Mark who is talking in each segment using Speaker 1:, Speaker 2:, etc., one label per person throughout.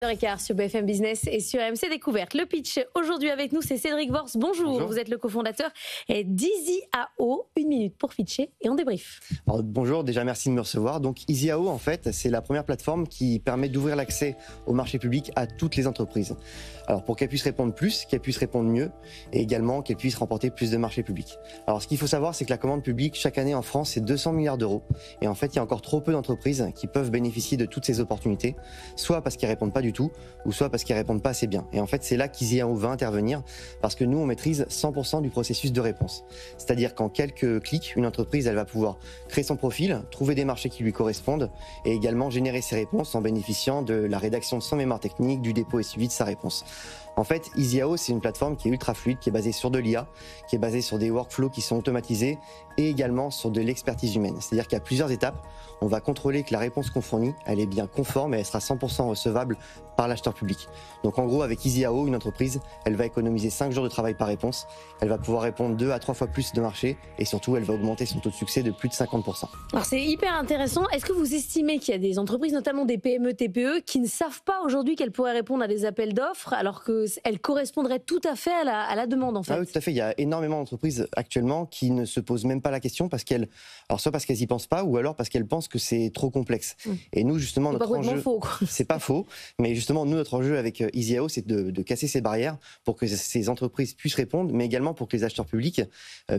Speaker 1: 15h sur BFM Business et sur RMC Découverte. Le pitch aujourd'hui avec nous, c'est Cédric Worst. Bonjour. Vous êtes le cofondateur d'EasyAO. 1 minute pour pitcher et on débrief.
Speaker 2: Alors, bonjour, déjà merci de me recevoir. Donc EasyAO, en fait, c'est la première plateforme qui permet d'ouvrir l'accès au marché public à toutes les entreprises. Alors pour qu'elles puissent répondre plus, qu'elles puissent répondre mieux et également qu'elles puissent remporter plus de marchés publics. Alors ce qu'il faut savoir, c'est que la commande publique chaque année en France, c'est 200 milliards d'euros. Et en fait, il y a encore trop peu d'entreprises qui peuvent bénéficier de toutes ces opportunités, soit parce qu'elles répondent pas du tout, ou soit parce qu'ils répondent pas assez bien. Et en fait, c'est là qu'EasyAO va intervenir, parce que nous, on maîtrise 100% du processus de réponse. C'est-à-dire qu'en quelques clics, une entreprise, elle va pouvoir créer son profil, trouver des marchés qui lui correspondent, et également générer ses réponses en bénéficiant de la rédaction de son mémoire technique, du dépôt et suivi de sa réponse. En fait, EasyAO, c'est une plateforme qui est ultra fluide, qui est basée sur de l'IA, qui est basée sur des workflows qui sont automatisés et également sur de l'expertise humaine. C'est-à-dire qu'il y a plusieurs étapes. On va contrôler que la réponse qu'on fournit, elle est bien conforme et elle sera 100% recevable par l'acheteur public. Donc en gros, avec EasyAO, une entreprise, elle va économiser 5 jours de travail par réponse, elle va pouvoir répondre 2 à 3 fois plus de marchés et surtout, elle va augmenter son taux de succès de plus de 50%.
Speaker 1: Alors c'est hyper intéressant. Est-ce que vous estimez qu'il y a des entreprises, notamment des PME, TPE, qui ne savent pas aujourd'hui qu'elles pourraient répondre à des appels d'offres alors qu'elles correspondraient tout à fait à la demande en fait?
Speaker 2: Ah oui, tout à fait. Il y a énormément d'entreprises actuellement qui ne se posent même pas la question alors soit parce qu'elles y pensent pas ou alors parce qu'elles pensent que c'est trop complexe. Et nous, justement, notre enjeu, c'est pas faux, mais justement, nous, notre enjeu avec EasyAO, c'est de casser ces barrières pour que ces entreprises puissent répondre, mais également pour que les acheteurs publics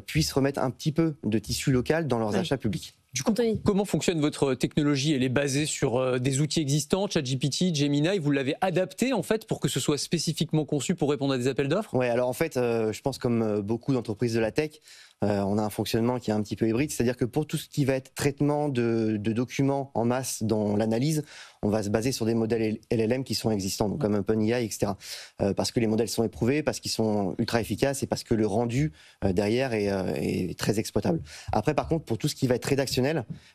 Speaker 2: puissent remettre un petit peu de tissu local dans leurs achats publics.
Speaker 3: Du coup, comment fonctionne votre technologie? Elle est basée sur des outils existants, ChatGPT, Gemini. Vous l'avez adapté en fait pour que ce soit spécifiquement conçu pour répondre à des appels d'offres?
Speaker 2: Ouais, alors en fait, je pense comme beaucoup d'entreprises de la tech, on a un fonctionnement qui est un petit peu hybride, c'est-à-dire que pour tout ce qui va être traitement de documents en masse dans l'analyse, on va se baser sur des modèles LLM qui sont existants, donc comme OpenAI, etc. Parce que les modèles sont éprouvés, parce qu'ils sont ultra efficaces et parce que le rendu derrière est très exploitable. Après, par contre, pour tout ce qui va être rédactionnel,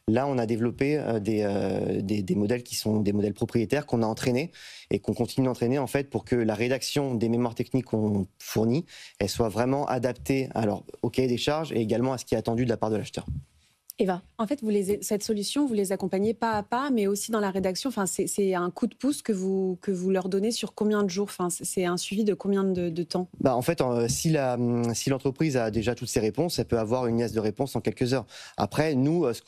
Speaker 2: là, on a développé des modèles qui sont des modèles propriétaires qu'on a entraînés et qu'on continue d'entraîner en fait pour que la rédaction des mémoires techniques qu'on fournit, elle soit vraiment adaptée au cahier des charges et également à ce qui est attendu de la part de l'acheteur.
Speaker 1: Eva.
Speaker 4: En fait, cette solution, vous les accompagnez pas à pas, mais aussi dans la rédaction. Enfin, c'est un coup de pouce que vous leur donnez sur combien de jours? Enfin, c'est un suivi de combien de temps?
Speaker 2: En fait, si l'entreprise a déjà toutes ses réponses, elle peut avoir une liasse de réponses en quelques heures. Après, nous, ce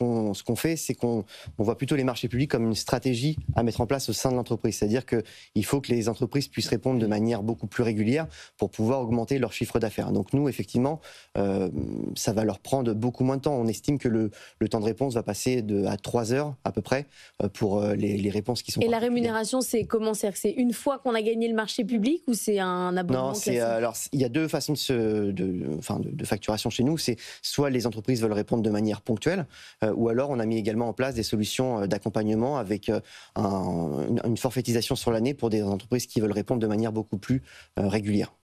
Speaker 2: qu'on fait, c'est qu'on voit plutôt les marchés publics comme une stratégie à mettre en place au sein de l'entreprise. C'est-à-dire qu'il faut que les entreprises puissent répondre de manière beaucoup plus régulière pour pouvoir augmenter leur chiffre d'affaires. Donc nous, effectivement, ça va leur prendre beaucoup moins de temps. On estime que le temps de réponse va passer à 3 heures à peu près pour les réponses qui sont.
Speaker 1: Et la rémunération, c'est comment? C'est-à-dire que c'est une fois qu'on a gagné le marché public ou c'est un abonnement?
Speaker 2: Non, alors il y a deux façons de facturation chez nous. C'est soit les entreprises veulent répondre de manière ponctuelle, ou alors on a mis également en place des solutions d'accompagnement avec une forfaitisation sur l'année pour des entreprises qui veulent répondre de manière beaucoup plus régulière.